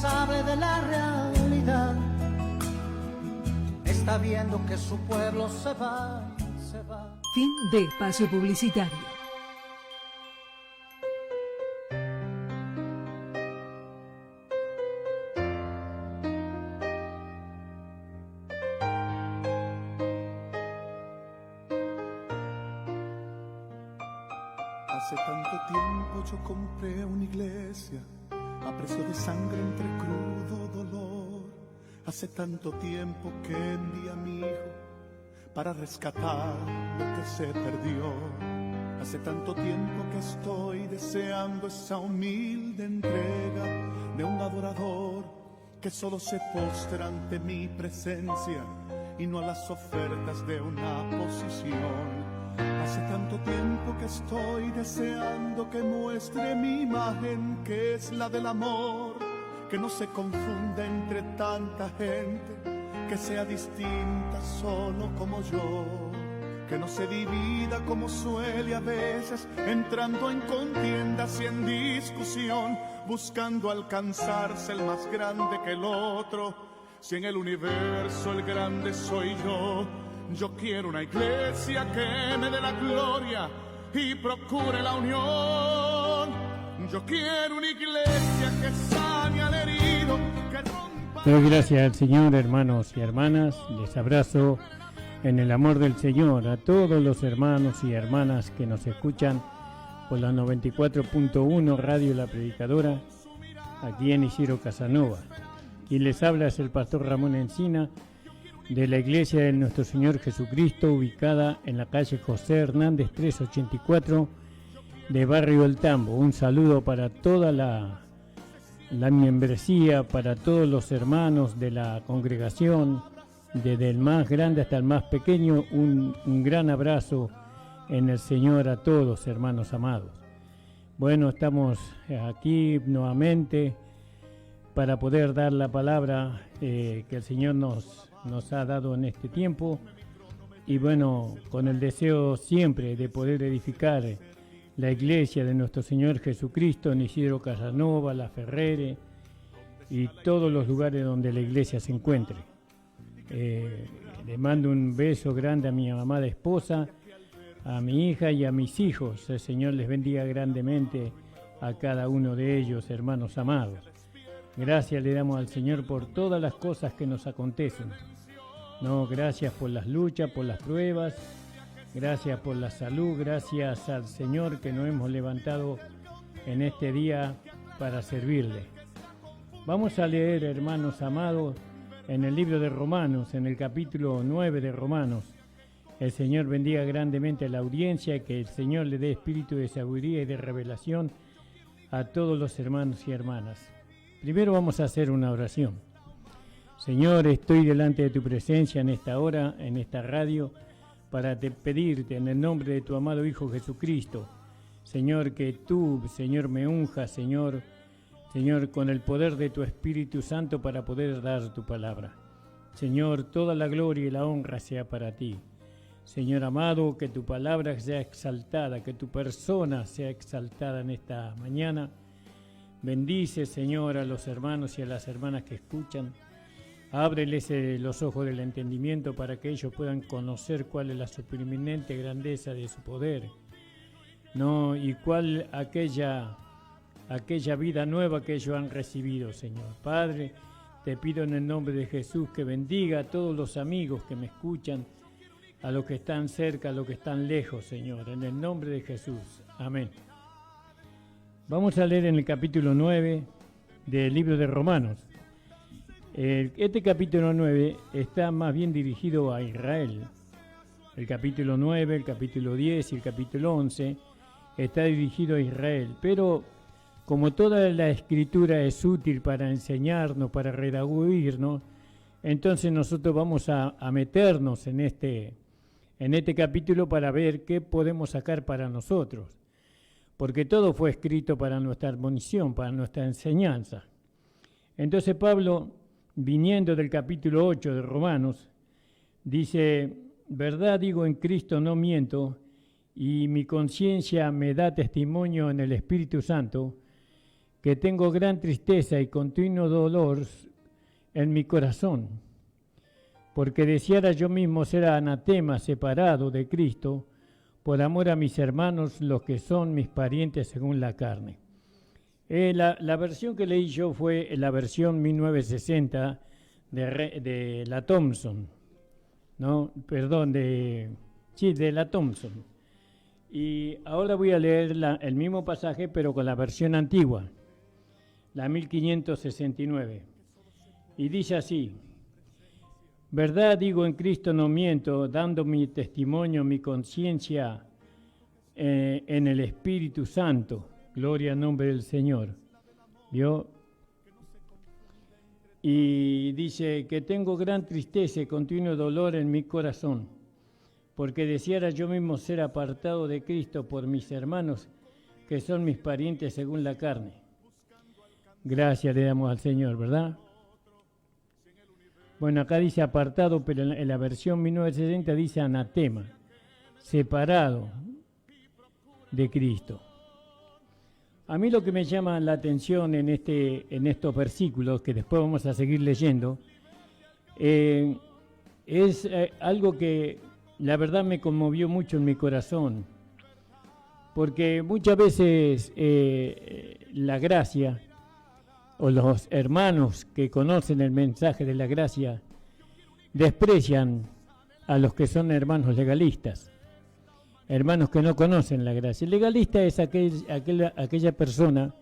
sabe de la realidad está viendo que su pueblo se va. Fin de espacio publicitario. Hace tanto tiempo yo compré una iglesia a precio de sangre entre crudo dolor. Hace tanto tiempo que envié a mi hijo para rescatar lo que se perdió. Hace tanto tiempo que estoy deseando esa humilde entrega de un adorador que solo se postra ante mi presencia y no a las ofertas de una posición. Hace tanto tiempo que estoy deseando que muestre mi imagen, que es la del amor, que no se confunda entre tanta gente, que sea distinta solo como yo, que no se divida como suele a veces, entrando en contiendas y en discusión, buscando alcanzarse el más grande que el otro. Si en el universo el grande soy yo quiero una iglesia que me dé la gloria y procure la unión. Yo quiero una iglesia que sane al herido, que rompa... Doy gracias al Señor, hermanos y hermanas. Les abrazo en el amor del Señor a todos los hermanos y hermanas que nos escuchan por la 94.1 Radio La Predicadora, aquí en Isidro Casanova. Quien les habla es el pastor Ramón Encina, de la Iglesia de Nuestro Señor Jesucristo, ubicada en la calle José Hernández 384 de Barrio El Tambo. Un saludo para toda la membresía, para todos los hermanos de la congregación, desde el más grande hasta el más pequeño. Un gran abrazo en el Señor a todos, hermanos amados. Bueno, estamos aquí nuevamente para poder dar la palabra que el Señor nos ha dado en este tiempo, y bueno, con el deseo siempre de poder edificar la iglesia de nuestro Señor Jesucristo en Isidro Casanova, La Ferrere y todos los lugares donde la iglesia se encuentre. Le mando un beso grande a mi amada esposa, a mi hija y a mis hijos. El Señor les bendiga grandemente a cada uno de ellos, hermanos amados. Gracias le damos al Señor por todas las cosas que nos acontecen. No, gracias por las luchas, por las pruebas, gracias por la salud, gracias al Señor que nos hemos levantado en este día para servirle. Vamos a leer, hermanos amados, en el libro de Romanos, en el capítulo 9 de Romanos. El Señor bendiga grandemente a la audiencia, que el Señor le dé espíritu de sabiduría y de revelación a todos los hermanos y hermanas. Primero vamos a hacer una oración. Señor, estoy delante de tu presencia en esta hora, en esta radio, para pedirte en el nombre de tu amado Hijo Jesucristo, Señor, que tú, Señor, me unjas, Señor, con el poder de tu Espíritu Santo para poder dar tu palabra. Señor, toda la gloria y la honra sea para ti. Señor amado, que tu palabra sea exaltada, que tu persona sea exaltada en esta mañana. Bendice, Señor, a los hermanos y a las hermanas que escuchan. Ábreles los ojos del entendimiento para que ellos puedan conocer cuál es la supereminente grandeza de su poder, ¿no? Y cuál aquella vida nueva que ellos han recibido, Señor. Padre, te pido en el nombre de Jesús que bendiga a todos los amigos que me escuchan, a los que están cerca, a los que están lejos, Señor, en el nombre de Jesús. Amén. Vamos a leer en el capítulo 9 del libro de Romanos. Este capítulo 9 está más bien dirigido a Israel. El capítulo 9, el capítulo 10 y el capítulo 11 está dirigido a Israel. Pero como toda la escritura es útil para enseñarnos, para redarguirnos, entonces nosotros vamos a meternos en este capítulo para ver qué podemos sacar para nosotros. Porque todo fue escrito para nuestra admonición, para nuestra enseñanza. Entonces Pablo, viniendo del capítulo 8 de Romanos, dice: verdad digo en Cristo, no miento, y mi conciencia me da testimonio en el Espíritu Santo, que tengo gran tristeza y continuo dolor en mi corazón, porque deseara yo mismo ser anatema, separado de Cristo, por amor a mis hermanos, los que son mis parientes según la carne. La versión que leí yo fue la versión 1960 de la Thompson, ¿no? Perdón, de la Thompson. Y ahora voy a leer el mismo pasaje, pero con la versión antigua, la 1569. Y dice así: verdad digo en Cristo no miento, dando mi testimonio, mi conciencia en el Espíritu Santo. Gloria al nombre del Señor. ¿Vio? Y dice que tengo gran tristeza y continuo dolor en mi corazón, porque deseara yo mismo ser apartado de Cristo por mis hermanos, que son mis parientes según la carne. Gracias le damos al Señor, ¿verdad? Bueno, acá dice apartado, pero en la versión 1960 dice anatema, separado de Cristo. A mí lo que me llama la atención en estos versículos, que después vamos a seguir leyendo, es algo que la verdad me conmovió mucho en mi corazón, porque muchas veces la gracia, o los hermanos que conocen el mensaje de la gracia, desprecian a los que son hermanos legalistas, hermanos que no conocen la gracia. El legalista es aquella persona,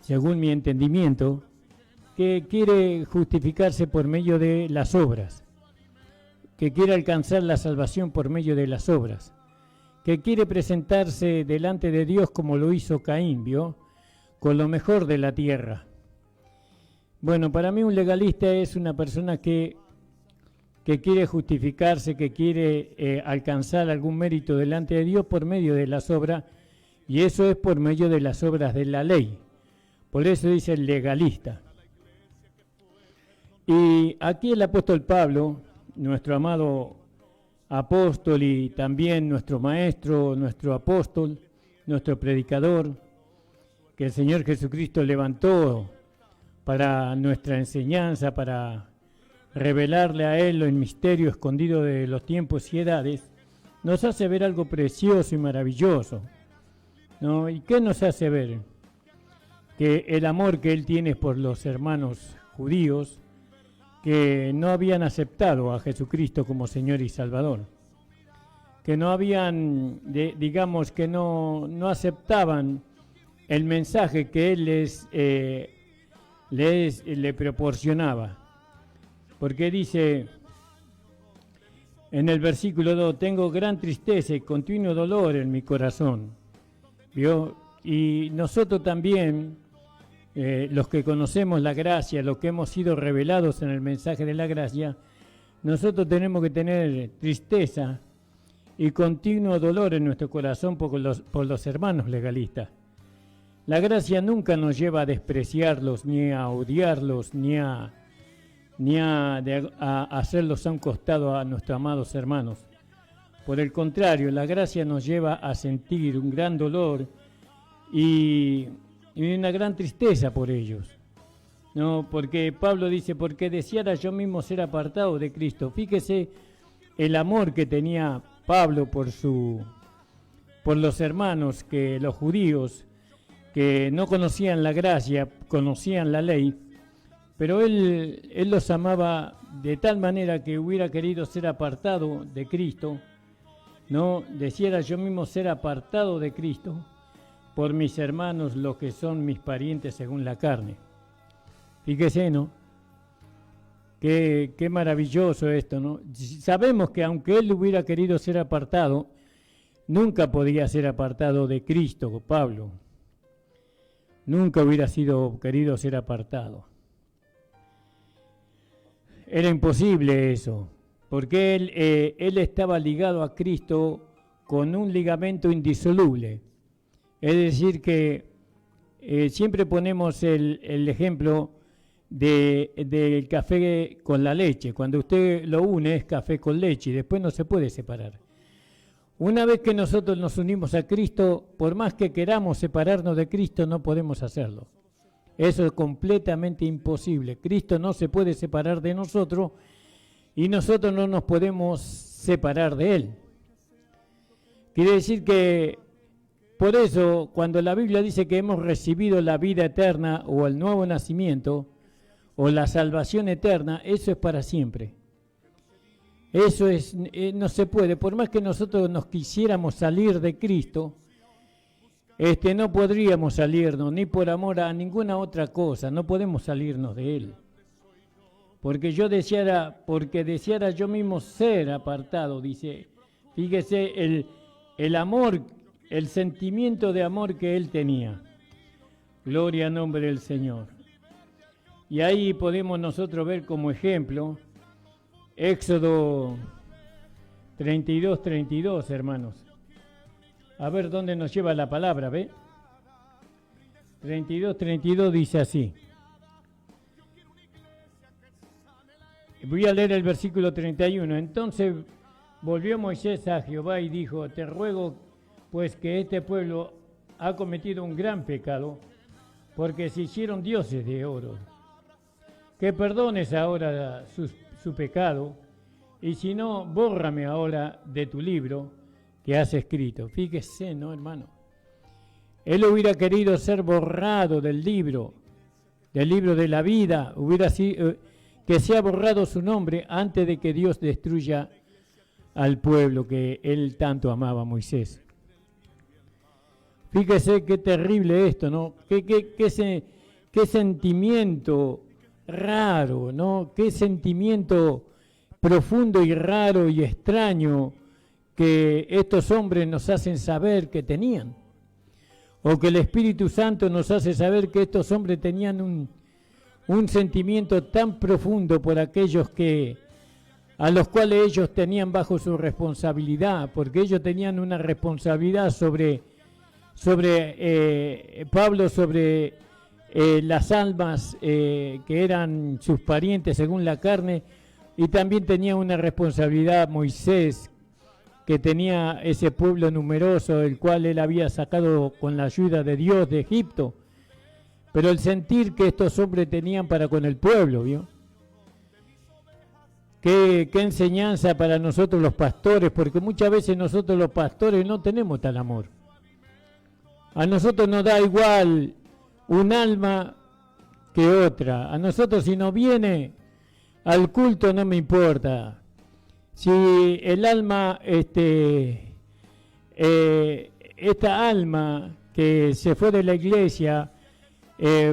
según mi entendimiento, que quiere justificarse por medio de las obras, que quiere alcanzar la salvación por medio de las obras, que quiere presentarse delante de Dios como lo hizo Caín, ¿vio? Con lo mejor de la tierra. Bueno, para mí un legalista es una persona que quiere justificarse, que quiere alcanzar algún mérito delante de Dios por medio de las obras, y eso es por medio de las obras de la ley. Por eso dice el legalista. Y aquí el apóstol Pablo, nuestro amado apóstol y también nuestro maestro, nuestro apóstol, nuestro predicador, que el Señor Jesucristo levantó para nuestra enseñanza, para revelarle a Él el misterio escondido de los tiempos y edades, nos hace ver algo precioso y maravilloso, ¿no? ¿Y qué nos hace ver? Que el amor que Él tiene por los hermanos judíos que no habían aceptado a Jesucristo como Señor y Salvador, que no habían, digamos, que no aceptaban el mensaje que Él le proporcionaba. Porque dice en el versículo 2, tengo gran tristeza y continuo dolor en mi corazón. ¿Vio? Y nosotros también, los que conocemos la gracia, los que hemos sido revelados en el mensaje de la gracia, nosotros tenemos que tener tristeza y continuo dolor en nuestro corazón por los hermanos legalistas. La gracia nunca nos lleva a despreciarlos, ni a odiarlos, ni a hacerlos a un costado a nuestros amados hermanos. Por el contrario, la gracia nos lleva a sentir un gran dolor y una gran tristeza por ellos, ¿no? Porque Pablo dice, porque deseara yo mismo ser apartado de Cristo. Fíjese el amor que tenía Pablo por los hermanos, que los judíos, que no conocían la gracia, conocían la ley, pero él los amaba de tal manera que hubiera querido ser apartado de Cristo, ¿no? Deseara yo mismo ser apartado de Cristo por mis hermanos, los que son mis parientes según la carne. Fíjese, ¿no? Qué maravilloso esto, ¿no? Sabemos que aunque él hubiera querido ser apartado, nunca podía ser apartado de Cristo, Pablo. Nunca hubiera querido ser apartado. Era imposible eso, porque él estaba ligado a Cristo con un ligamento indisoluble. Es decir que siempre ponemos el ejemplo del café con la leche. Cuando usted lo une es café con leche y después no se puede separar. Una vez que nosotros nos unimos a Cristo, por más que queramos separarnos de Cristo, no podemos hacerlo. Eso es completamente imposible. Cristo no se puede separar de nosotros y nosotros no nos podemos separar de Él. Quiere decir que, por eso, cuando la Biblia dice que hemos recibido la vida eterna o el nuevo nacimiento o la salvación eterna, eso es para siempre. Eso es, no se puede, por más que nosotros nos quisiéramos salir de Cristo, no podríamos salirnos ni por amor a ninguna otra cosa, no podemos salirnos de Él. Porque deseara yo mismo ser apartado, dice. Fíjese el amor, el sentimiento de amor que Él tenía. Gloria al nombre del Señor. Y ahí podemos nosotros ver como ejemplo Éxodo 32, hermanos. A ver dónde nos lleva la palabra, ¿ve? 32 dice así. Voy a leer el versículo 31. Entonces volvió Moisés a Jehová y dijo: te ruego pues que este pueblo ha cometido un gran pecado, porque se hicieron dioses de oro. Que perdones ahora su pecado, y si no, bórrame ahora de tu libro que has escrito. Fíjese, ¿no, hermano? Él hubiera querido ser borrado del libro de la vida, hubiera sido que sea borrado su nombre antes de que Dios destruya al pueblo que Él tanto amaba, Moisés. Fíjese qué terrible esto, ¿no? Qué sentimiento raro, ¿no? Qué sentimiento profundo y raro y extraño que estos hombres nos hacen saber que tenían, o que el Espíritu Santo nos hace saber que estos hombres tenían un sentimiento tan profundo por aquellos a los cuales ellos tenían bajo su responsabilidad, porque ellos tenían una responsabilidad sobre Pablo, sobre las almas que eran sus parientes según la carne, y también tenía una responsabilidad Moisés, que tenía ese pueblo numeroso, el cual él había sacado con la ayuda de Dios de Egipto. Pero el sentir que estos hombres tenían para con el pueblo, ¿vio? Qué enseñanza para nosotros los pastores, porque muchas veces nosotros los pastores no tenemos tal amor. A nosotros nos da igual un alma que otra. A nosotros, si no viene al culto, no me importa. Si el alma, esta alma que se fue de la iglesia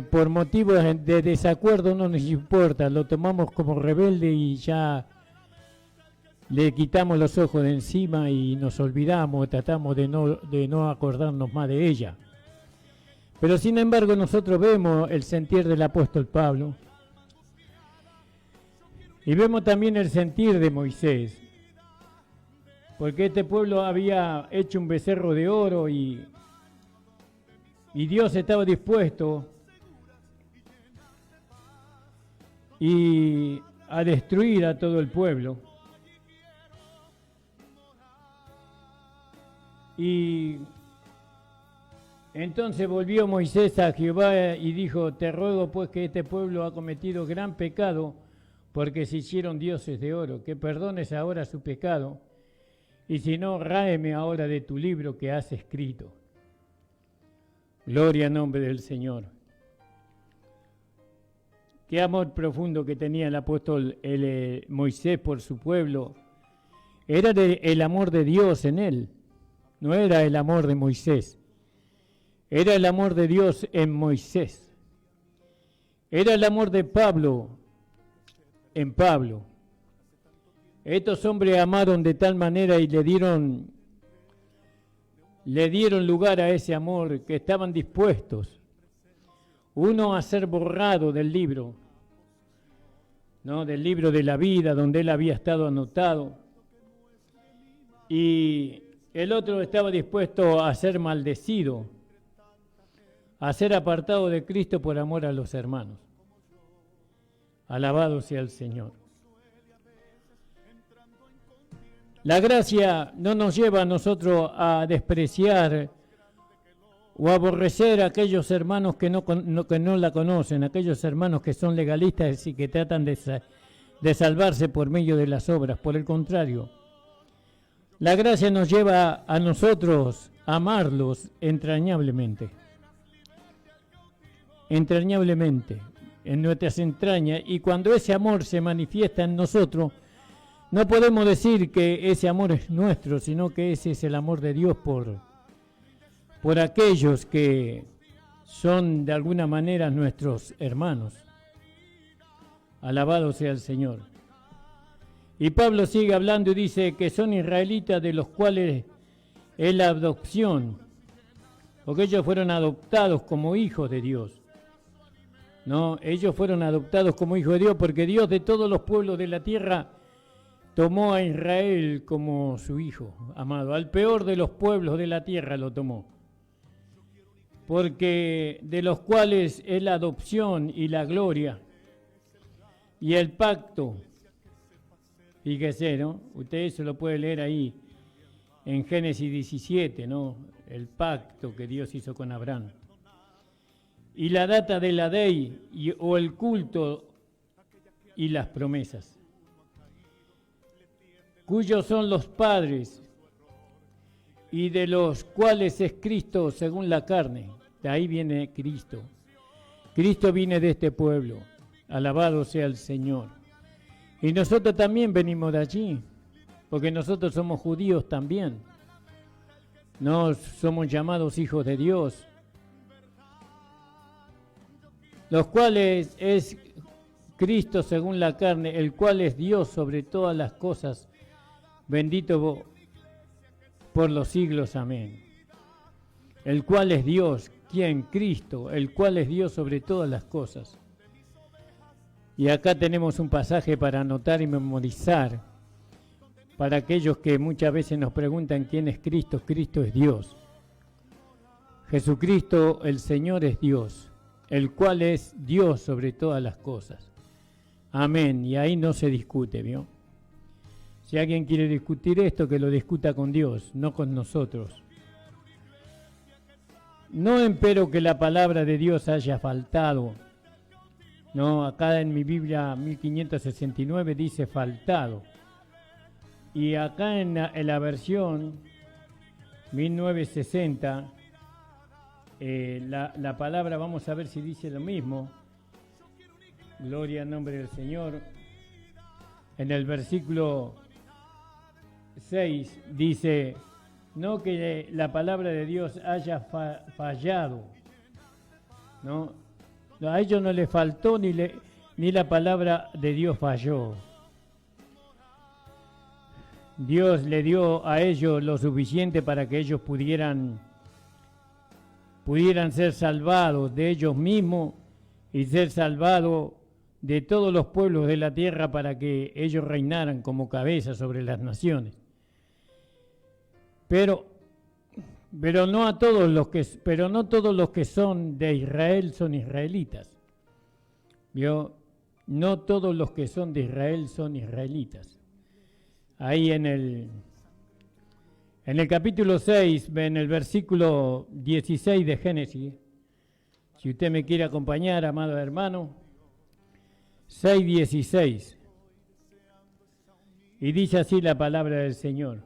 por motivos de desacuerdo, no nos importa, lo tomamos como rebelde y ya le quitamos los ojos de encima y nos olvidamos, tratamos de no acordarnos más de ella. Pero sin embargo nosotros vemos el sentir del apóstol Pablo y vemos también el sentir de Moisés, porque este pueblo había hecho un becerro de oro y Dios estaba dispuesto a destruir a todo el pueblo. Y entonces volvió Moisés a Jehová y dijo: te ruego pues que este pueblo ha cometido gran pecado, porque se hicieron dioses de oro, que perdones ahora su pecado, y si no, ráeme ahora de tu libro que has escrito. Gloria al nombre del Señor. Qué amor profundo que tenía el apóstol Moisés por su pueblo. Era el amor de Dios en él, no era el amor de Moisés. Era el amor de Dios en Moisés. Era el amor de Pablo en Pablo. Estos hombres amaron de tal manera y le dieron lugar a ese amor, que estaban dispuestos, uno a ser borrado del libro, ¿no? Del libro de la vida donde él había estado anotado, y el otro estaba dispuesto a ser maldecido, a ser apartado de Cristo por amor a los hermanos. Alabado sea el Señor. La gracia no nos lleva a nosotros a despreciar o aborrecer a aquellos hermanos que no la conocen, aquellos hermanos que son legalistas y que tratan de salvarse por medio de las obras. Por el contrario, la gracia nos lleva a nosotros a amarlos entrañablemente, en nuestras entrañas, y cuando ese amor se manifiesta en nosotros, no podemos decir que ese amor es nuestro, sino que ese es el amor de Dios por aquellos que son de alguna manera nuestros hermanos. Alabado sea el Señor. Y Pablo sigue hablando y dice que son israelitas, de los cuales es la adopción, porque ellos fueron adoptados como hijos de Dios. No, ellos fueron adoptados como hijos de Dios porque Dios de todos los pueblos de la tierra tomó a Israel como su hijo amado. Al peor de los pueblos de la tierra lo tomó, porque de los cuales es la adopción y la gloria y el pacto. Fíjese, ¿no? Usted eso lo puede leer ahí en Génesis 17, ¿no? El pacto que Dios hizo con Abraham. Y la data de la ley o el culto y las promesas, cuyos son los padres y de los cuales es Cristo según la carne. De ahí viene Cristo. Cristo viene de este pueblo. Alabado sea el Señor. Y nosotros también venimos de allí, porque nosotros somos judíos también. No somos llamados hijos de Dios, los cuales es Cristo según la carne, el cual es Dios sobre todas las cosas, bendito por los siglos, amén. El cual es Dios, ¿quién? Cristo, el cual es Dios sobre todas las cosas. Y acá tenemos un pasaje para anotar y memorizar, para aquellos que muchas veces nos preguntan quién es Cristo. Cristo es Dios. Jesucristo, el Señor, es Dios, el cual es Dios sobre todas las cosas. Amén. Y ahí no se discute, ¿vio? Si alguien quiere discutir esto, que lo discuta con Dios, no con nosotros. No empero que la palabra de Dios haya faltado. No, acá en mi Biblia 1569 dice faltado. Y acá en la versión 1960, la palabra, vamos a ver si dice lo mismo. Gloria al nombre del Señor. En el versículo 6 dice, no que la palabra de Dios haya fallado, ¿no? A ellos no le faltó ni la palabra de Dios falló. Dios le dio a ellos lo suficiente para que ellos pudieran ser salvados de ellos mismos y ser salvados de todos los pueblos de la tierra, para que ellos reinaran como cabeza sobre las naciones. Pero no todos los que son de Israel son israelitas. ¿Vio? No todos los que son de Israel son israelitas. Ahí en el capítulo 6, en el versículo 16 de Génesis, si usted me quiere acompañar, amado hermano, 6:16, y dice así la palabra del Señor.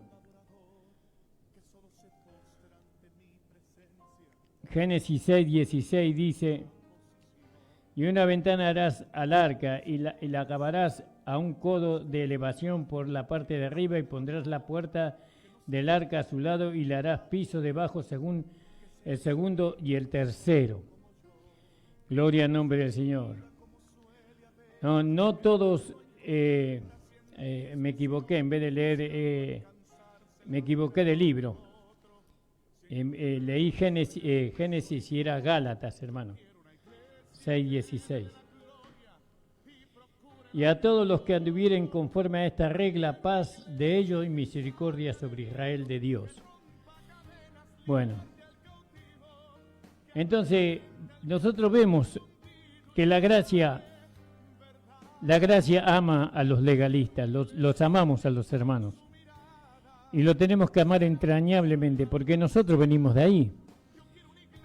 Génesis 6:16 dice, y una ventana harás al arca y la acabarás a un codo de elevación por la parte de arriba, y pondrás la puerta del arca a su lado y le harás piso debajo según el segundo y el tercero. Gloria al nombre del Señor. No todos, me equivoqué, en vez de leer, me equivoqué de libro. Leí Génesis y era Gálatas, hermano. 6:16. Y a todos los que anduvieren conforme a esta regla, paz de ellos y misericordia sobre Israel de Dios. Bueno, entonces nosotros vemos que la gracia ama a los legalistas, los amamos a los hermanos. Y lo tenemos que amar entrañablemente, porque nosotros venimos de ahí.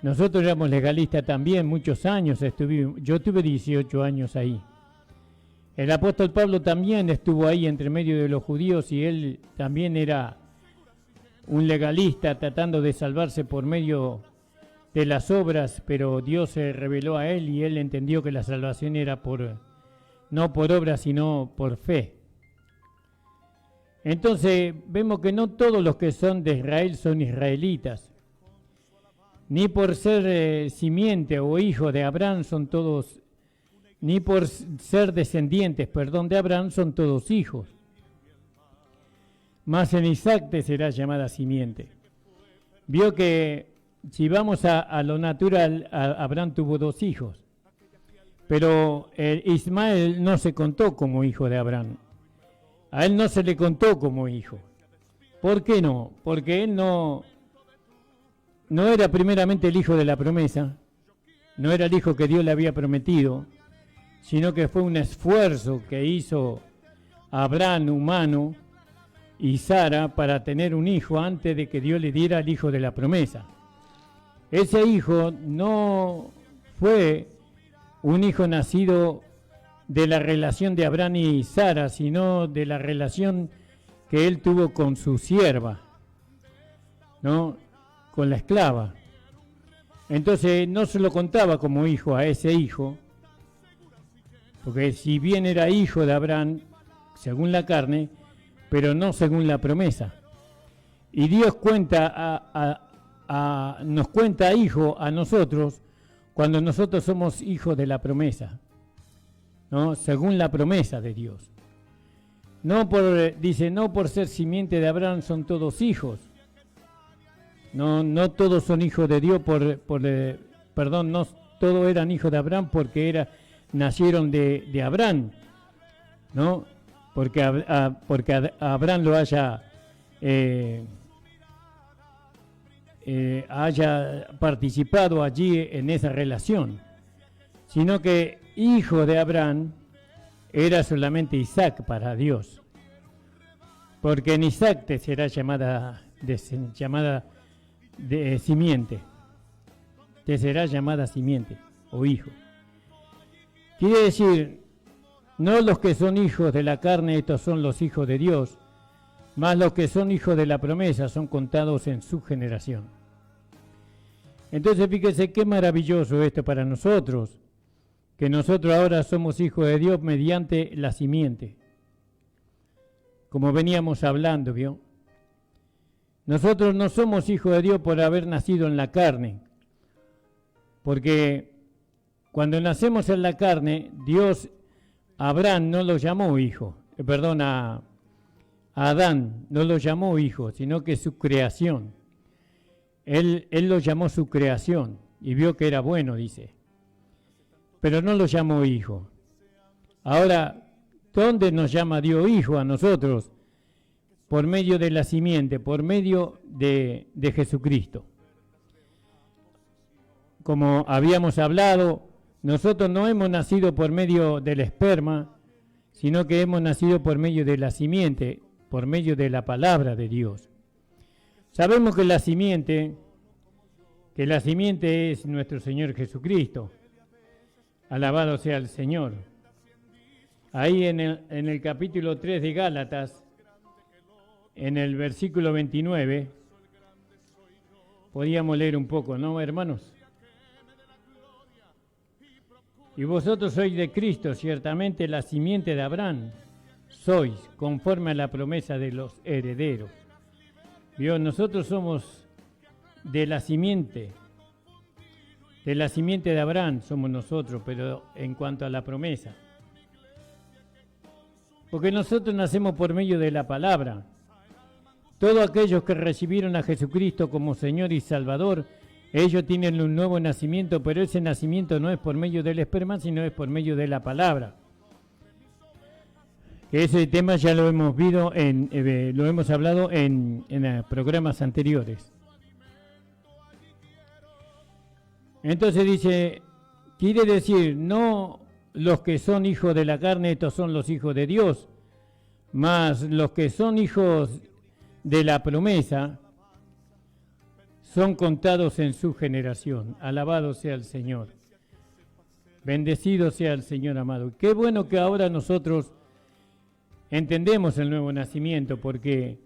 Nosotros éramos legalistas también, muchos años estuvimos. Yo tuve 18 años ahí. El apóstol Pablo también estuvo ahí entre medio de los judíos y él también era un legalista tratando de salvarse por medio de las obras, pero Dios se reveló a él y él entendió que la salvación era no por obras, sino por fe. Entonces vemos que no todos los que son de Israel son israelitas, ni por ser simiente o hijo de Abraham son todos, ni por ser descendientes, de Abraham son todos hijos. Mas en Isaac te será llamada simiente. Vio que si vamos a lo natural, Abraham tuvo 2 hijos, pero Ismael no se contó como hijo de Abraham. A él no se le contó como hijo. ¿Por qué no? Porque él no era primeramente el hijo de la promesa, no era el hijo que Dios le había prometido, sino que fue un esfuerzo que hizo Abraham humano y Sara para tener un hijo antes de que Dios le diera el hijo de la promesa. Ese hijo no fue un hijo nacido de la relación de Abraham y Sara, sino de la relación que él tuvo con su sierva, ¿no? Con la esclava. Entonces no se lo contaba como hijo a ese hijo, porque si bien era hijo de Abraham, según la carne, pero no según la promesa. Y Dios nos cuenta hijo a nosotros cuando nosotros somos hijos de la promesa, ¿no? Según la promesa de Dios. Dice, no por ser simiente de Abraham son todos hijos. No todos son hijos de Dios no todos eran hijos de Abraham porque nacieron de Abraham, ¿no? Porque Abraham lo haya participado allí en esa relación, sino que hijo de Abraham era solamente Isaac para Dios, porque en Isaac te será llamada de simiente, te será llamada simiente o hijo. Quiere decir, no los que son hijos de la carne, estos son los hijos de Dios, mas los que son hijos de la promesa son contados en su generación. Entonces fíjese qué maravilloso esto para nosotros, que nosotros ahora somos hijos de Dios mediante la simiente, como veníamos hablando, ¿vio? Nosotros no somos hijos de Dios por haber nacido en la carne, porque cuando nacemos en la carne, Dios a Abraham no lo llamó hijo, a Adán no lo llamó hijo, sino que su creación. Él lo llamó su creación y vio que era bueno, dice, pero no lo llamó hijo. Ahora, ¿dónde nos llama Dios hijo a nosotros? Por medio de la simiente, por medio de Jesucristo. Como habíamos hablado, nosotros no hemos nacido por medio del esperma, sino que hemos nacido por medio de la simiente, por medio de la palabra de Dios. Sabemos que la simiente es nuestro Señor Jesucristo. Alabado sea el Señor. Ahí en el capítulo 3 de Gálatas, en el versículo 29, podíamos leer un poco, ¿no, hermanos? Y vosotros sois de Cristo, ciertamente la simiente de Abraham sois, conforme a la promesa de los herederos. ¿Vio? Nosotros somos de la simiente de Abraham somos nosotros, pero en cuanto a la promesa. Porque nosotros nacemos por medio de la palabra. Todos aquellos que recibieron a Jesucristo como Señor y Salvador, ellos tienen un nuevo nacimiento, pero ese nacimiento no es por medio del esperma, sino es por medio de la palabra. Ese tema ya lo hemos visto lo hemos hablado en programas anteriores. Entonces dice, quiere decir, no los que son hijos de la carne, estos son los hijos de Dios, mas los que son hijos de la promesa son contados en su generación. Alabado sea el Señor. Bendecido sea el Señor amado. Qué bueno que ahora nosotros entendemos el nuevo nacimiento, porque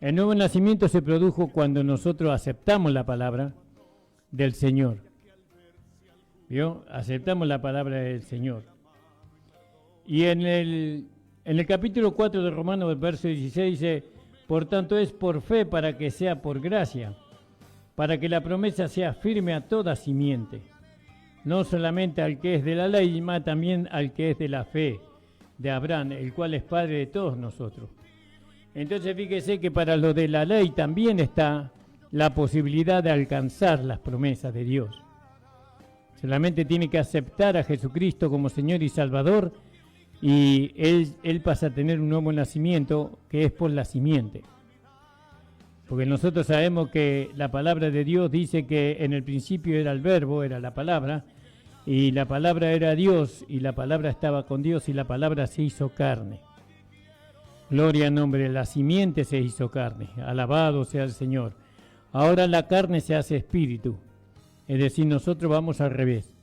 el nuevo nacimiento se produjo cuando nosotros aceptamos la palabra del Señor. ¿Vio? Aceptamos la palabra del Señor. Y en el capítulo 4 de Romanos, el verso 16 dice: por tanto es por fe para que sea por gracia, para que la promesa sea firme a toda simiente, no solamente al que es de la ley, sino también al que es de la fe de Abraham, el cual es padre de todos nosotros. Entonces fíjese que para lo de la ley también está la posibilidad de alcanzar las promesas de Dios. Solamente tiene que aceptar a Jesucristo como Señor y Salvador, y él pasa a tener un nuevo nacimiento, que es por la simiente. Porque nosotros sabemos que la palabra de Dios dice que en el principio era el verbo, era la palabra, y la palabra era Dios, y la palabra estaba con Dios, y la palabra se hizo carne. Gloria al nombre de la simiente, se hizo carne. Alabado sea el Señor. Ahora la carne se hace espíritu. Es decir, nosotros vamos al revés.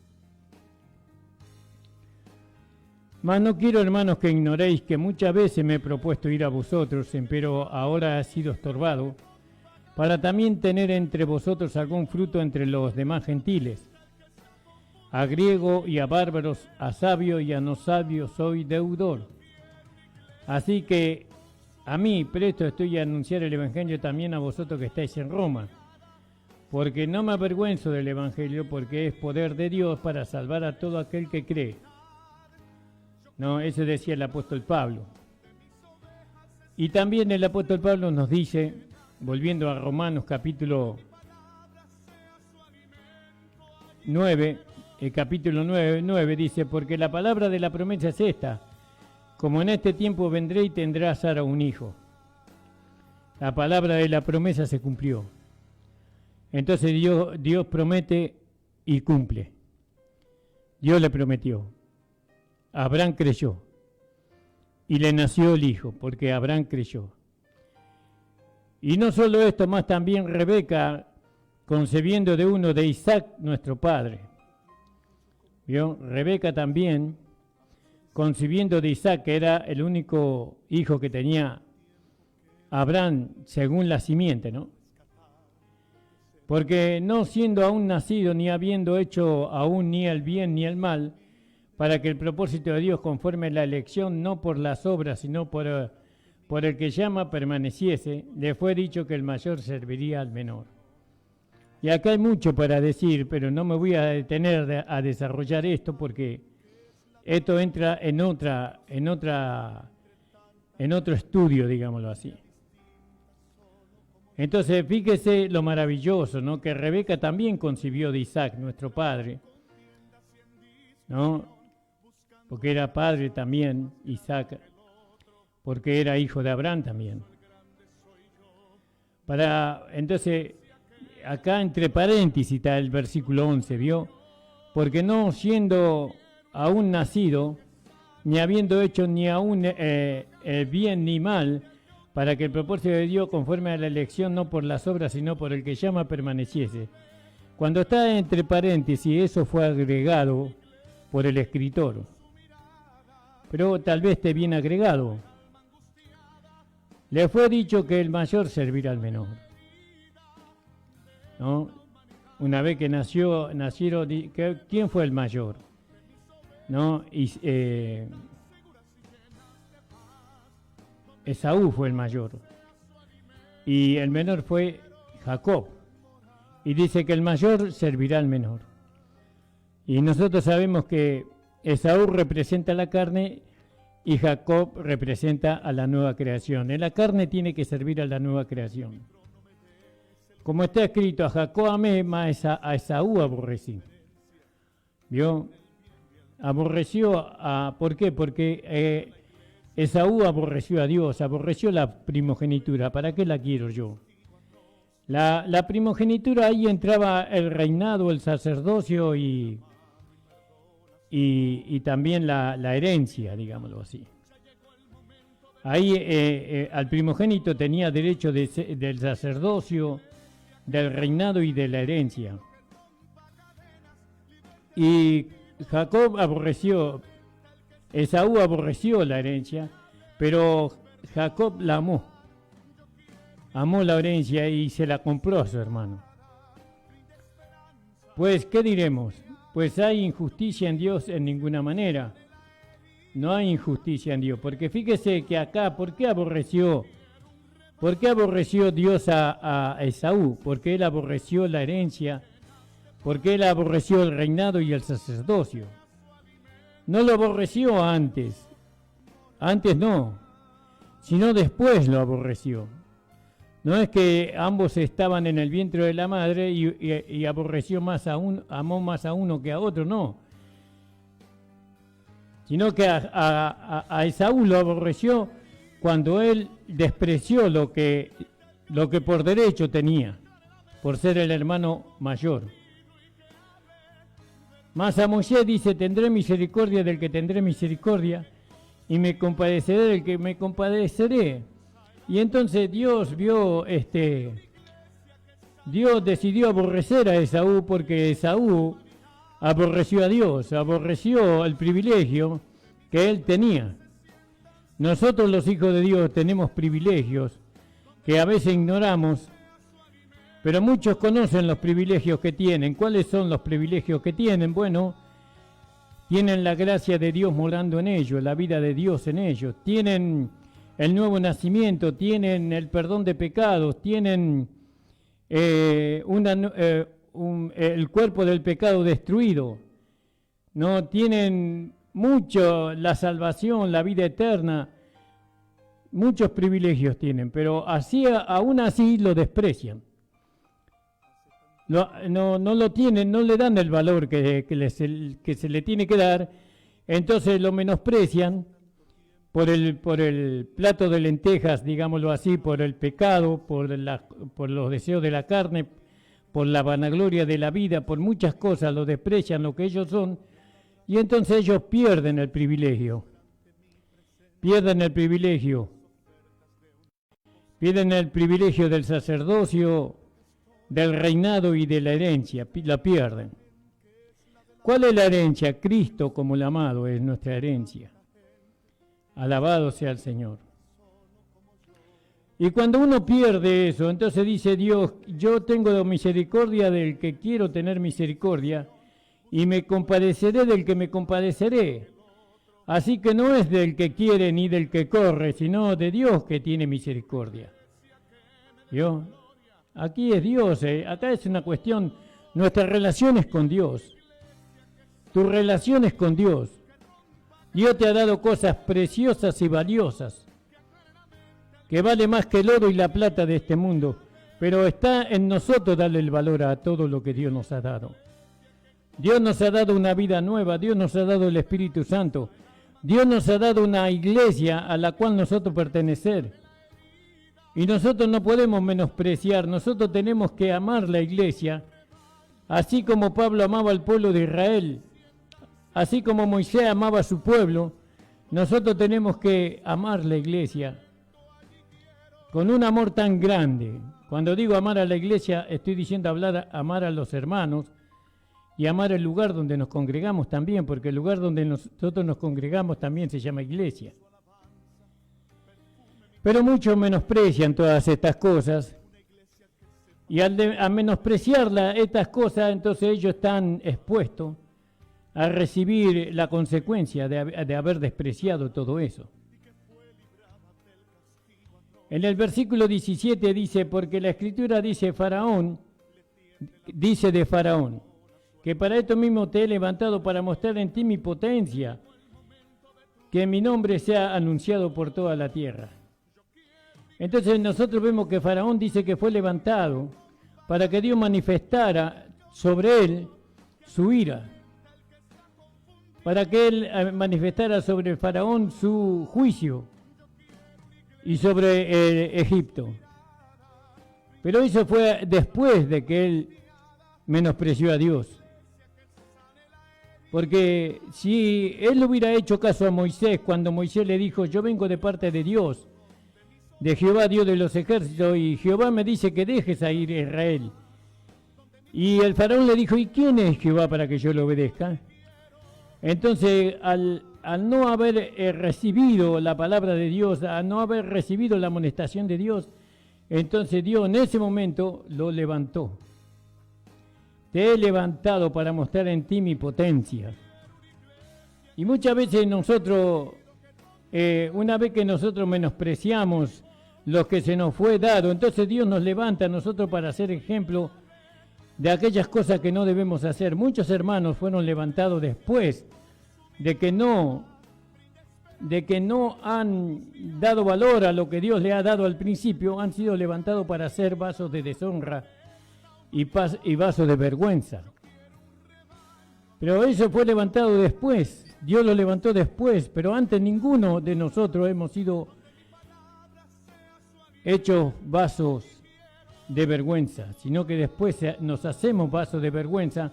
Mas no quiero, hermanos, que ignoréis que muchas veces me he propuesto ir a vosotros, pero ahora ha sido estorbado, para también tener entre vosotros algún fruto entre los demás gentiles. A griego y a bárbaros, a sabio y a no sabio soy deudor. Así que a mí presto estoy a anunciar el Evangelio también a vosotros que estáis en Roma, porque no me avergüenzo del Evangelio, porque es poder de Dios para salvar a todo aquel que cree. No, eso decía el apóstol Pablo. Y también el apóstol Pablo nos dice, volviendo a Romanos capítulo 9, el capítulo 9 dice: porque la palabra de la promesa es esta: como en este tiempo vendré y tendrá Sara un hijo. La palabra de la promesa se cumplió. Entonces Dios promete y cumple. Dios le prometió. Abraham creyó. Y le nació el hijo, porque Abraham creyó. Y no solo esto, más también Rebeca, concebiendo de uno de Isaac, nuestro padre. ¿Vio? Rebeca también, concibiendo de Isaac, que era el único hijo que tenía Abraham según la simiente, ¿no? Porque no siendo aún nacido, ni habiendo hecho aún ni el bien ni el mal, para que el propósito de Dios conforme la elección, no por las obras, sino por el que llama, permaneciese, le fue dicho que el mayor serviría al menor. Y acá hay mucho para decir, pero no me voy a detener a desarrollar esto, porque esto entra en otro estudio, digámoslo así. Entonces, fíjese lo maravilloso, ¿no? Que Rebeca también concibió de Isaac, nuestro padre, ¿no? Porque era padre también, Isaac, porque era hijo de Abraham también. Entonces, acá entre paréntesis está el versículo 11, ¿vio? Porque no siendo aún nacido, ni habiendo hecho ni aún bien ni mal, para que el propósito de Dios conforme a la elección, no por las obras, sino por el que llama, permaneciese. Cuando está entre paréntesis, eso fue agregado por el escritor. Pero tal vez esté bien agregado. Le fue dicho que el mayor servirá al menor. ¿No? Una vez que nacieron, ¿quién fue el mayor? ¿No? Esaú fue el mayor. Y el menor fue Jacob. Y dice que el mayor servirá al menor. Y nosotros sabemos que Esaú representa la carne y Jacob representa a la nueva creación. En la carne tiene que servir a la nueva creación. Como está escrito, a Jacob amé, mas a Esaú aborrecí. ¿Vio? Aborreció ¿por qué? Porque Esaú aborreció a Dios, aborreció la primogenitura. ¿Para qué la quiero yo? La primogenitura, ahí entraba el reinado, el sacerdocio y también la herencia, digámoslo así. Ahí al primogénito tenía derecho del sacerdocio, del reinado y de la herencia. Y Esaú aborreció la herencia, pero Jacob la amó. Amó la herencia y se la compró a su hermano. Pues, ¿qué diremos? Pues hay injusticia en Dios en ninguna manera. No hay injusticia en Dios, porque fíjese que acá, ¿por qué aborreció Dios a Esaú? Porque él aborreció la herencia, porque él aborreció el reinado y el sacerdocio. No lo aborreció antes no, sino después lo aborreció. No es que ambos estaban en el vientre de la madre y aborreció más a amó más a uno que a otro, no. Sino que a Esaú lo aborreció cuando él despreció lo que por derecho tenía, por ser el hermano mayor. Mas a Moisés dice, tendré misericordia del que tendré misericordia, y me compadeceré del que me compadeceré. Y entonces Dios decidió aborrecer a Esaú porque Esaú aborreció a Dios, aborreció el privilegio que él tenía. Nosotros los hijos de Dios tenemos privilegios que a veces ignoramos, pero muchos conocen los privilegios que tienen. ¿Cuáles son los privilegios que tienen? Bueno, tienen la gracia de Dios morando en ellos, la vida de Dios en ellos, tienen el nuevo nacimiento, tienen el perdón de pecados, tienen el cuerpo del pecado destruido, no tienen mucho la salvación, la vida eterna, muchos privilegios tienen, pero aún así lo desprecian. No lo tienen, no le dan el valor que se le tiene que dar, entonces lo menosprecian por el plato de lentejas, digámoslo así, por el pecado, por los deseos de la carne, por la vanagloria de la vida, por muchas cosas, lo desprecian lo que ellos son, y entonces ellos pierden el privilegio. Pierden el privilegio del sacerdocio, del reinado y de la herencia, la pierden. ¿Cuál es la herencia? Cristo como el amado es nuestra herencia. Alabado sea el Señor. Y cuando uno pierde eso, entonces dice Dios, yo tengo misericordia del que quiero tener misericordia y me compadeceré del que me compadeceré. Así que no es del que quiere ni del que corre, sino de Dios que tiene misericordia. ¿Yo? Aquí es Dios, acá es una cuestión, nuestras relaciones con Dios, tus relaciones con Dios. Dios te ha dado cosas preciosas y valiosas, que vale más que el oro y la plata de este mundo, pero está en nosotros darle el valor a todo lo que Dios nos ha dado. Dios nos ha dado una vida nueva, Dios nos ha dado el Espíritu Santo, Dios nos ha dado una iglesia a la cual nosotros pertenecer. Y nosotros no podemos menospreciar, nosotros tenemos que amar la iglesia, así como Pablo amaba al pueblo de Israel, así como Moisés amaba a su pueblo, nosotros tenemos que amar la iglesia con un amor tan grande. Cuando digo amar a la iglesia, estoy diciendo amar a los hermanos y amar el lugar donde nos congregamos también, porque el lugar donde nosotros nos congregamos también se llama iglesia. Pero muchos menosprecian todas estas cosas y al menospreciar estas cosas, entonces ellos están expuestos a recibir la consecuencia de haber despreciado todo eso. En el versículo 17 dice, porque la Escritura dice de Faraón, que para esto mismo te he levantado para mostrar en ti mi potencia, que mi nombre sea anunciado por toda la tierra. Entonces nosotros vemos que Faraón dice que fue levantado para que Dios manifestara sobre él su ira, para que él manifestara sobre el Faraón su juicio y sobre Egipto. Pero eso fue después de que él menospreció a Dios. Porque si él hubiera hecho caso a Moisés cuando Moisés le dijo, yo vengo de parte de Dios, de Jehová, Dios de los ejércitos, y Jehová me dice que dejes a ir a Israel. Y el faraón le dijo, ¿y quién es Jehová para que yo le obedezca? Entonces, al no haber recibido la palabra de Dios, al no haber recibido la amonestación de Dios, entonces Dios en ese momento lo levantó. Te he levantado para mostrar en ti mi potencia. Y muchas veces nosotros, una vez que nosotros menospreciamos lo que se nos fue dado, entonces Dios nos levanta a nosotros para ser ejemplo de aquellas cosas que no debemos hacer. Muchos hermanos fueron levantados después de que no han dado valor a lo que Dios le ha dado al principio, han sido levantados para ser vasos de deshonra y vasos de vergüenza. Pero eso fue levantado después, Dios lo levantó después, pero antes ninguno de nosotros hemos sido hechos vasos de vergüenza, sino que después nos hacemos vasos de vergüenza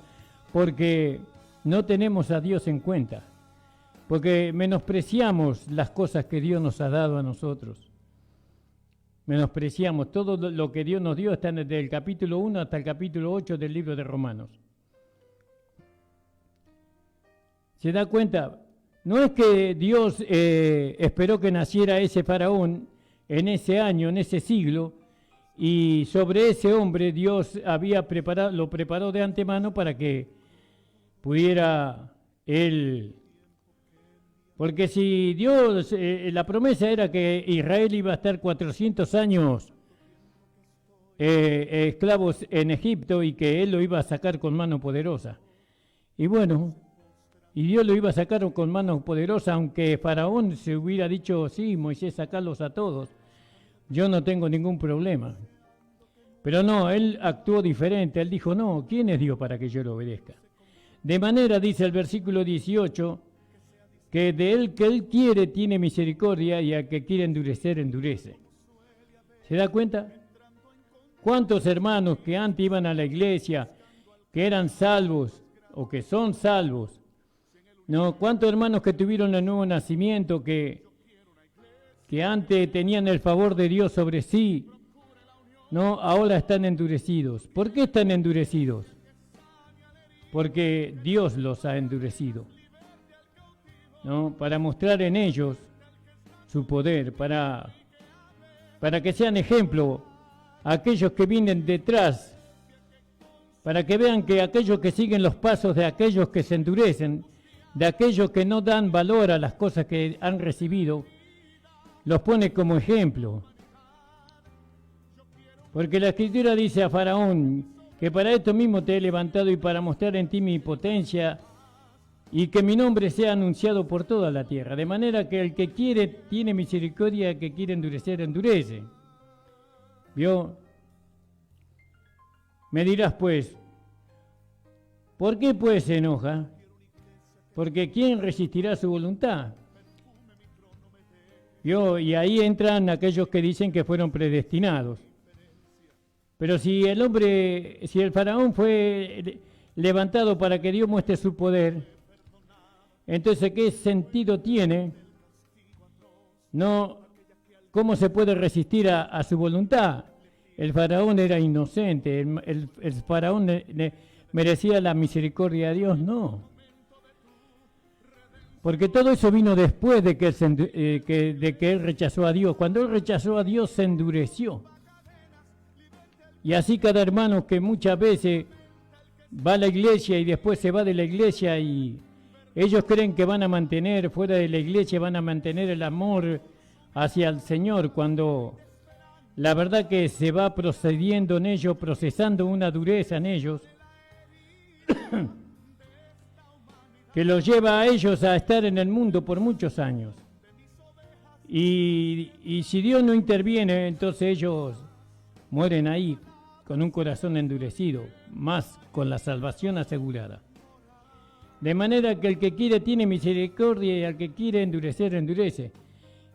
porque no tenemos a Dios en cuenta, porque menospreciamos las cosas que Dios nos ha dado a nosotros. Menospreciamos todo lo que Dios nos dio, está desde el capítulo 1 hasta el capítulo 8 del libro de Romanos. ¿Se da cuenta? No es que Dios esperó que naciera ese faraón en ese año, en ese siglo, y sobre ese hombre Dios lo preparó de antemano para que pudiera él. Porque si Dios, la promesa era que Israel iba a estar 400 años esclavos en Egipto y que él lo iba a sacar con mano poderosa. Y bueno, y Dios lo iba a sacar con mano poderosa, aunque Faraón se hubiera dicho, sí, Moisés, sacarlos a todos. Yo no tengo ningún problema. Pero no, él actuó diferente. Él dijo, no, ¿quién es Dios para que yo lo obedezca? De manera, dice el versículo 18, que de él que él quiere tiene misericordia y al que quiere endurecer, endurece. ¿Se da cuenta? ¿Cuántos hermanos que antes iban a la iglesia, que eran salvos o que son salvos? ¿No? ¿Cuántos hermanos que tuvieron el nuevo nacimiento, que antes tenían el favor de Dios sobre sí, no, ahora están endurecidos? ¿Por qué están endurecidos? Porque Dios los ha endurecido, ¿no? Para mostrar en ellos su poder, para que sean ejemplo a aquellos que vienen detrás, para que vean que aquellos que siguen los pasos de aquellos que se endurecen, de aquellos que no dan valor a las cosas que han recibido, los pone como ejemplo. Porque la Escritura dice a Faraón que para esto mismo te he levantado y para mostrar en ti mi potencia y que mi nombre sea anunciado por toda la tierra. De manera que el que quiere tiene misericordia, el que quiere endurecer, endurece. ¿Vio? Me dirás pues, ¿por qué pues se enoja? Porque ¿quién resistirá su voluntad? ¿Vio? Y ahí entran aquellos que dicen que fueron predestinados. Pero si el faraón fue levantado para que Dios muestre su poder, entonces ¿qué sentido tiene? No, ¿cómo se puede resistir a su voluntad? El faraón era inocente, el faraón merecía la misericordia de Dios, no. Porque todo eso vino después de que él rechazó a Dios. Cuando él rechazó a Dios se endureció. Y así cada hermano que muchas veces va a la iglesia y después se va de la iglesia y ellos creen que van a mantener fuera de la iglesia, van a mantener el amor hacia el Señor, cuando la verdad que se va procediendo en ellos, procesando una dureza en ellos, que los lleva a ellos a estar en el mundo por muchos años. Y si Dios no interviene, entonces ellos mueren ahí, con un corazón endurecido, más con la salvación asegurada. De manera que el que quiere tiene misericordia y al que quiere endurecer, endurece.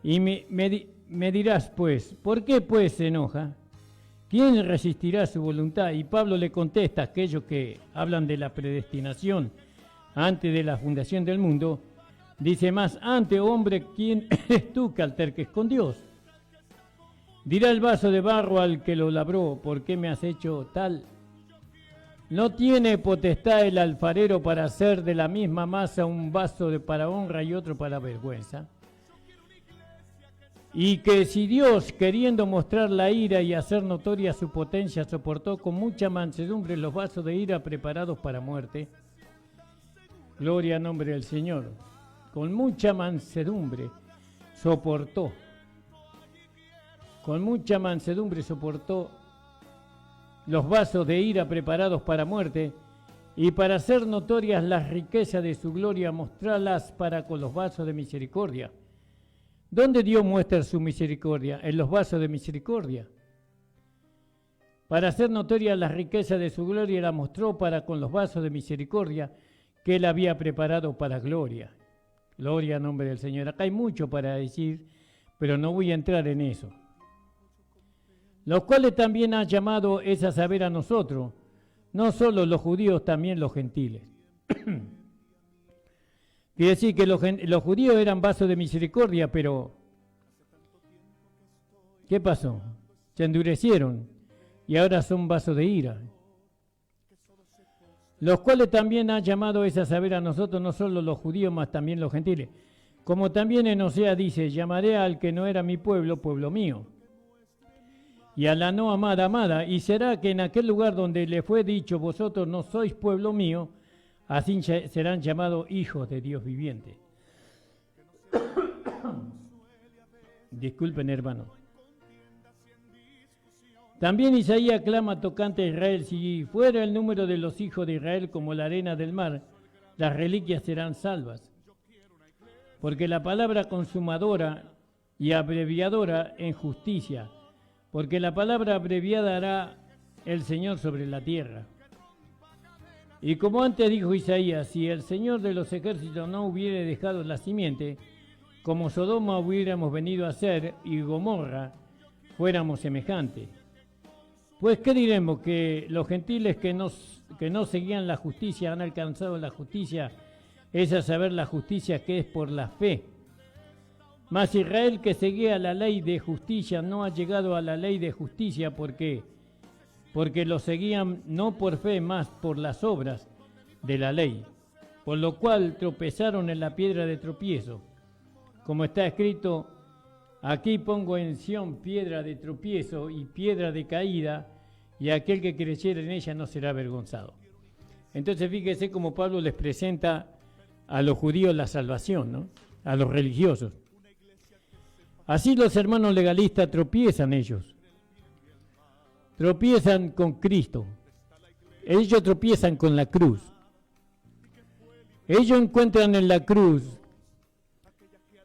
Y me dirás, pues, ¿por qué pues se enoja? ¿Quién resistirá su voluntad? Y Pablo le contesta a aquellos que hablan de la predestinación antes de la fundación del mundo. Dice más, antes, hombre, ¿quién eres tú que alterques con Dios? Dirá el vaso de barro al que lo labró, ¿por qué me has hecho tal? ¿No tiene potestad el alfarero para hacer de la misma masa un vaso para honra y otro para vergüenza? Y que si Dios, queriendo mostrar la ira y hacer notoria su potencia, soportó con mucha mansedumbre los vasos de ira preparados para muerte, gloria al nombre del Señor, con mucha mansedumbre soportó, los vasos de ira preparados para muerte, y para hacer notorias las riquezas de su gloria, mostrarlas para con los vasos de misericordia. ¿Dónde Dios muestra su misericordia? En los vasos de misericordia. Para hacer notorias las riquezas de su gloria, la mostró para con los vasos de misericordia que él había preparado para gloria. Gloria al nombre del Señor. Acá hay mucho para decir, pero no voy a entrar en eso. Los cuales también ha llamado es a saber a nosotros, no solo los judíos, también los gentiles. Quiere decir que los judíos eran vasos de misericordia, pero ¿qué pasó? Se endurecieron y ahora son vasos de ira. Los cuales también ha llamado es a saber a nosotros, no solo los judíos, mas también los gentiles. Como también en Osea dice, llamaré al que no era mi pueblo, pueblo mío. Y a la no amada, amada, y será que en aquel lugar donde le fue dicho, vosotros no sois pueblo mío, así serán llamados hijos de Dios viviente. Disculpen, hermano. También Isaías clama tocante a Israel, si fuera el número de los hijos de Israel como la arena del mar, las reliquias serán salvas. Porque la palabra consumadora y abreviadora en justicia, porque la palabra abreviada hará el Señor sobre la tierra. Y como antes dijo Isaías, si el Señor de los ejércitos no hubiera dejado la simiente, como Sodoma hubiéramos venido a ser y Gomorra fuéramos semejantes. Pues ¿qué diremos? Que los gentiles que no seguían la justicia han alcanzado la justicia, es a saber la justicia que es por la fe. Mas Israel que seguía la ley de justicia no ha llegado a la ley de justicia, ¿por qué? Porque lo seguían no por fe, más por las obras de la ley, por lo cual tropezaron en la piedra de tropiezo. Como está escrito, aquí pongo en Sión piedra de tropiezo y piedra de caída, y aquel que creyere en ella no será avergonzado. Entonces fíjese cómo Pablo les presenta a los judíos la salvación, ¿no? A los religiosos. Así los hermanos legalistas tropiezan ellos. Tropiezan con Cristo. Ellos tropiezan con la cruz. Ellos encuentran en la cruz,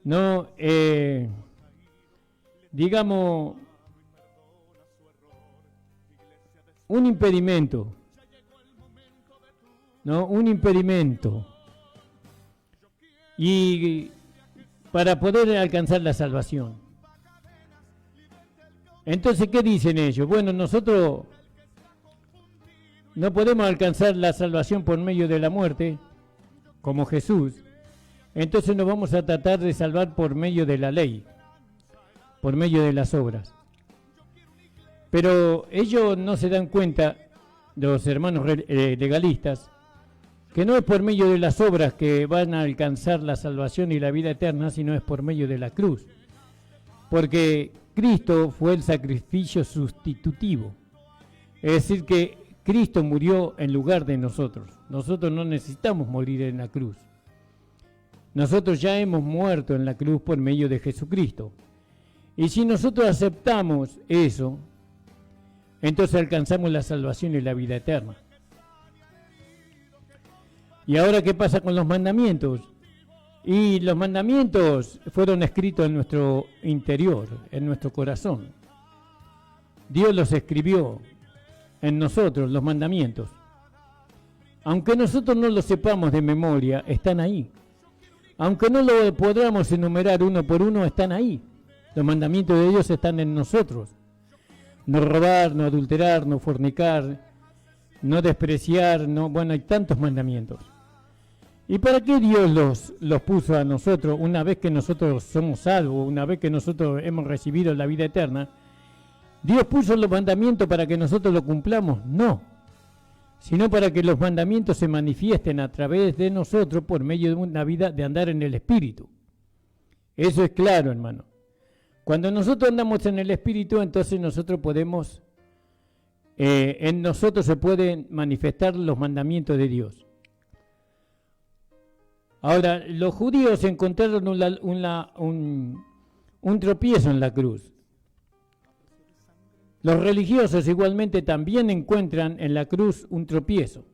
¿no? Digamos, un impedimento, ¿no? Un impedimento. Y para poder alcanzar la salvación. Entonces, ¿qué dicen ellos? Bueno, nosotros no podemos alcanzar la salvación por medio de la muerte, como Jesús. Entonces nos vamos a tratar de salvar por medio de la ley, por medio de las obras. Pero ellos no se dan cuenta, los hermanos legalistas, que no es por medio de las obras que van a alcanzar la salvación y la vida eterna, sino es por medio de la cruz. Porque Cristo fue el sacrificio sustitutivo. Es decir, que Cristo murió en lugar de nosotros. Nosotros no necesitamos morir en la cruz. Nosotros ya hemos muerto en la cruz por medio de Jesucristo. Y si nosotros aceptamos eso, entonces alcanzamos la salvación y la vida eterna. ¿Y ahora qué pasa con los mandamientos? Y los mandamientos fueron escritos en nuestro interior, en nuestro corazón. Dios los escribió en nosotros, los mandamientos. Aunque nosotros no los sepamos de memoria, están ahí. Aunque no lo podamos enumerar uno por uno, están ahí. Los mandamientos de Dios están en nosotros. No robar, no adulterar, no fornicar, no despreciar, no, bueno, hay tantos mandamientos. ¿Y para qué Dios los puso a nosotros una vez que nosotros somos salvos, una vez que nosotros hemos recibido la vida eterna? ¿Dios puso los mandamientos para que nosotros los cumplamos? No, sino para que los mandamientos se manifiesten a través de nosotros por medio de una vida de andar en el Espíritu. Eso es claro, hermano. Cuando nosotros andamos en el Espíritu, entonces nosotros podemos, en nosotros se pueden manifestar los mandamientos de Dios. Ahora, los judíos encontraron un tropiezo en la cruz. Los religiosos igualmente también encuentran en la cruz un tropiezo.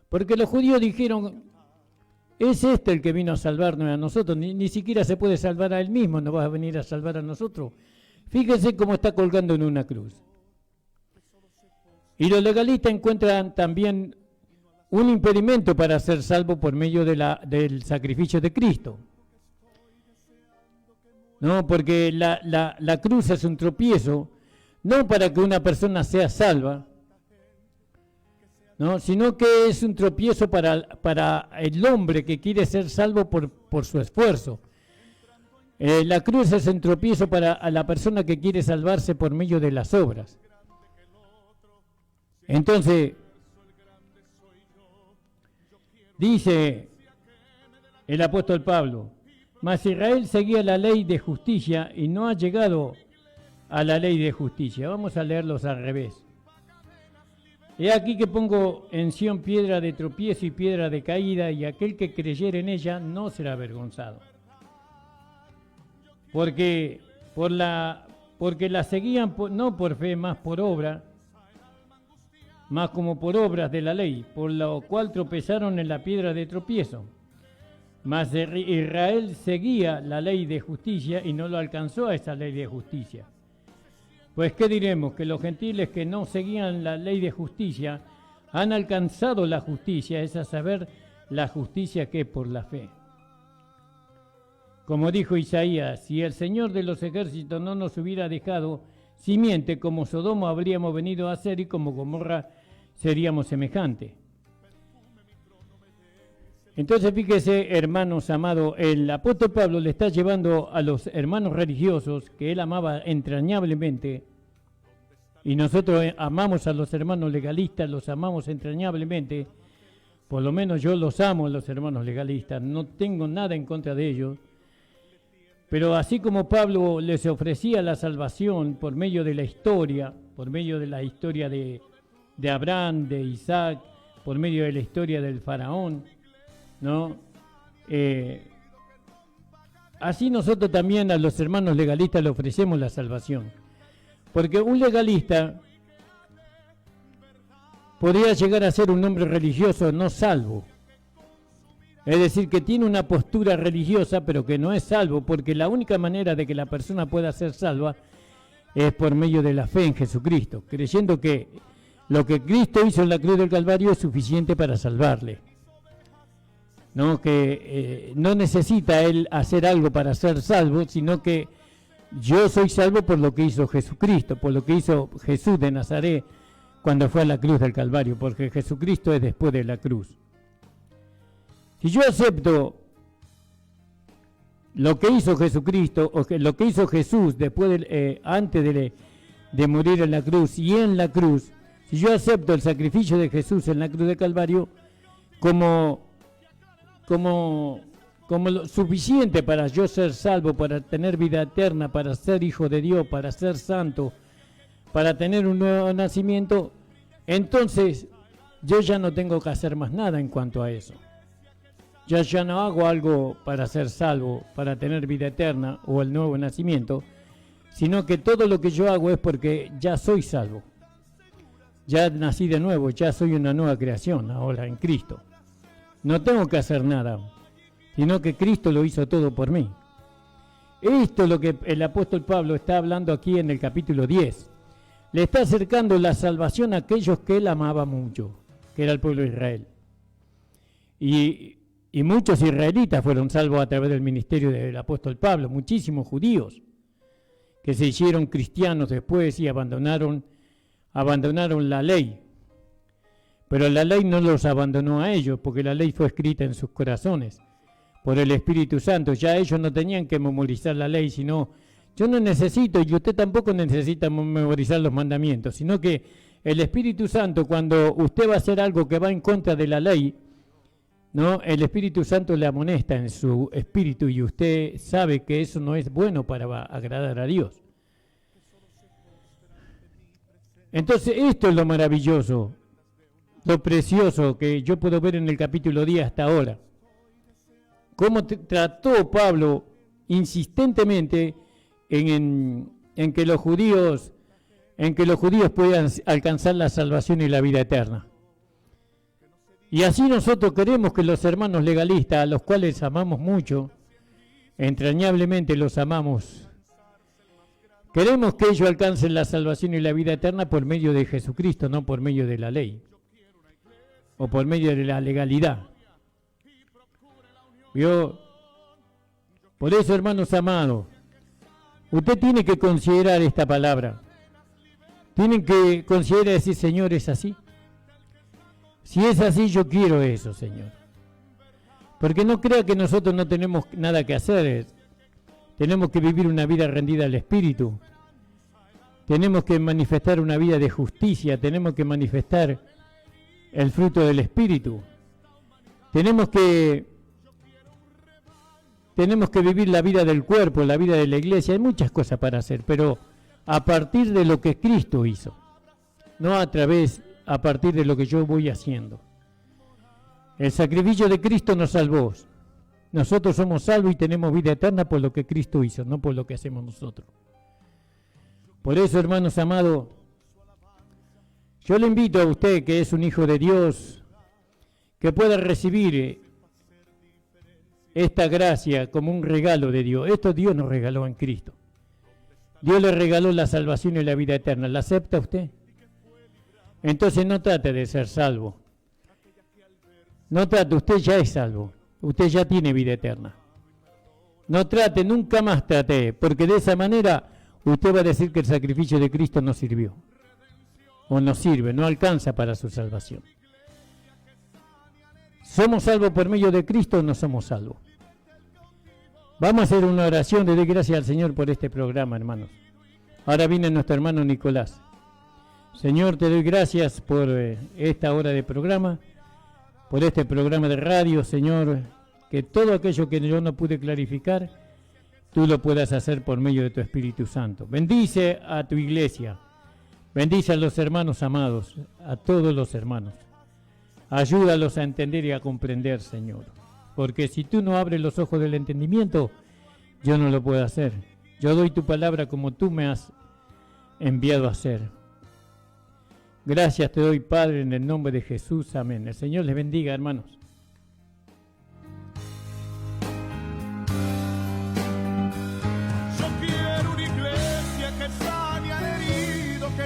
Porque los judíos dijeron, es este el que vino a salvarnos a nosotros, ni siquiera se puede salvar a él mismo, no va a venir a salvar a nosotros. Fíjense cómo está colgando en una cruz. Y los legalistas encuentran también un impedimento para ser salvo por medio del sacrificio de Cristo. No, porque la cruz es un tropiezo, no para que una persona sea salva, ¿no? Sino que es un tropiezo para el hombre que quiere ser salvo por su esfuerzo. La cruz es un tropiezo para la persona que quiere salvarse por medio de las obras. Entonces, dice el apóstol Pablo, mas Israel seguía la ley de justicia y no ha llegado a la ley de justicia. Vamos a leerlos al revés. He aquí que pongo en Sión piedra de tropiezo y piedra de caída, y aquel que creyere en ella no será avergonzado. Porque la seguían no por fe, más por obra, más como por obras de la ley, por lo cual tropezaron en la piedra de tropiezo. Mas Israel seguía la ley de justicia y no lo alcanzó a esa ley de justicia. Pues, ¿qué diremos? Que los gentiles que no seguían la ley de justicia han alcanzado la justicia, es a saber, la justicia que es por la fe. Como dijo Isaías, si el Señor de los ejércitos no nos hubiera dejado simiente, como Sodoma habríamos venido a ser y como Gomorra seríamos semejantes. Entonces, fíjese, hermanos amados, el apóstol Pablo le está llevando a los hermanos religiosos que él amaba entrañablemente, y nosotros amamos a los hermanos legalistas, los amamos entrañablemente, por lo menos yo los amo a los hermanos legalistas, no tengo nada en contra de ellos, pero así como Pablo les ofrecía la salvación por medio de la historia, de Abraham, de Isaac, por medio de la historia del faraón, ¿no? Así nosotros también a los hermanos legalistas le ofrecemos la salvación. Porque un legalista podría llegar a ser un hombre religioso no salvo. Es decir, que tiene una postura religiosa, pero que no es salvo, porque la única manera de que la persona pueda ser salva es por medio de la fe en Jesucristo, creyendo que lo que Cristo hizo en la cruz del Calvario es suficiente para salvarle. No, que no necesita él hacer algo para ser salvo, sino que yo soy salvo por lo que hizo Jesucristo, por lo que hizo Jesús de Nazaret cuando fue a la cruz del Calvario, porque Jesucristo es después de la cruz. Si yo acepto lo que hizo Jesucristo, o lo que hizo Jesús después antes de morir en la cruz y en la cruz, si yo acepto el sacrificio de Jesús en la cruz del Calvario como lo suficiente para yo ser salvo, para tener vida eterna, para ser hijo de Dios, para ser santo, para tener un nuevo nacimiento, entonces yo ya no tengo que hacer más nada en cuanto a eso. Yo ya no hago algo para ser salvo, para tener vida eterna o el nuevo nacimiento, sino que todo lo que yo hago es porque ya soy salvo. Ya nací de nuevo, ya soy una nueva creación ahora en Cristo. No tengo que hacer nada, sino que Cristo lo hizo todo por mí. Esto es lo que el apóstol Pablo está hablando aquí en el capítulo 10. Le está acercando la salvación a aquellos que él amaba mucho, que era el pueblo de Israel. Y muchos israelitas fueron salvos a través del ministerio del apóstol Pablo, muchísimos judíos que se hicieron cristianos después y abandonaron la ley. Pero la ley no los abandonó a ellos, porque la ley fue escrita en sus corazones por el Espíritu Santo. Ya ellos no tenían que memorizar la ley, sino Yo no necesito, y usted tampoco necesita memorizar los mandamientos, sino que el Espíritu Santo, cuando usted va a hacer algo que va en contra de la ley, ¿no? El Espíritu Santo le amonesta en su espíritu y usted sabe que eso no es bueno para agradar a Dios. Entonces, esto es lo maravilloso, lo precioso que yo puedo ver en el capítulo 10 hasta ahora. Cómo trató Pablo insistentemente en que los judíos puedan alcanzar la salvación y la vida eterna. Y así nosotros queremos que los hermanos legalistas, a los cuales amamos mucho, entrañablemente los amamos, queremos que ellos alcancen la salvación y la vida eterna por medio de Jesucristo, no por medio de la ley o por medio de la legalidad. ¿Vio? Por eso, hermanos amados, usted tiene que considerar esta palabra. Tienen que considerar y decir, Señor, ¿es así? Si es así, yo quiero eso, Señor. Porque no crea que nosotros no tenemos nada que hacer. Tenemos que vivir una vida rendida al Espíritu. Tenemos que manifestar una vida de justicia. Tenemos que manifestar el fruto del Espíritu. Tenemos que vivir la vida del cuerpo, la vida de la iglesia. Hay muchas cosas para hacer, pero a partir de lo que Cristo hizo. No a partir de lo que yo voy haciendo. El sacrificio de Cristo nos salvó. Nosotros somos salvos y tenemos vida eterna por lo que Cristo hizo, no por lo que hacemos nosotros. Por eso, hermanos amados, yo le invito a usted, que es un hijo de Dios, que pueda recibir esta gracia como un regalo de Dios. Esto Dios nos regaló en Cristo. Dios le regaló la salvación y la vida eterna. ¿La acepta usted? Entonces no trate de ser salvo. No trate, usted ya es salvo. Usted ya tiene vida eterna. No trate, nunca más trate, porque de esa manera usted va a decir que el sacrificio de Cristo no sirvió. O no sirve, no alcanza para su salvación. ¿Somos salvos por medio de Cristo o no somos salvos? Vamos a hacer una oración de gracias al Señor por este programa, hermanos. Ahora viene nuestro hermano Nicolás. Señor, te doy gracias por esta hora de programa, por este programa de radio, Señor, que todo aquello que yo no pude clarificar, tú lo puedas hacer por medio de tu Espíritu Santo. Bendice a tu iglesia, bendice a los hermanos amados, a todos los hermanos. Ayúdalos a entender y a comprender, Señor, porque si tú no abres los ojos del entendimiento, yo no lo puedo hacer. Yo doy tu palabra como tú me has enviado a hacer. Gracias te doy, Padre, en el nombre de Jesús. Amén. El Señor les bendiga, hermanos. Yo quiero una iglesia que sane al herido, que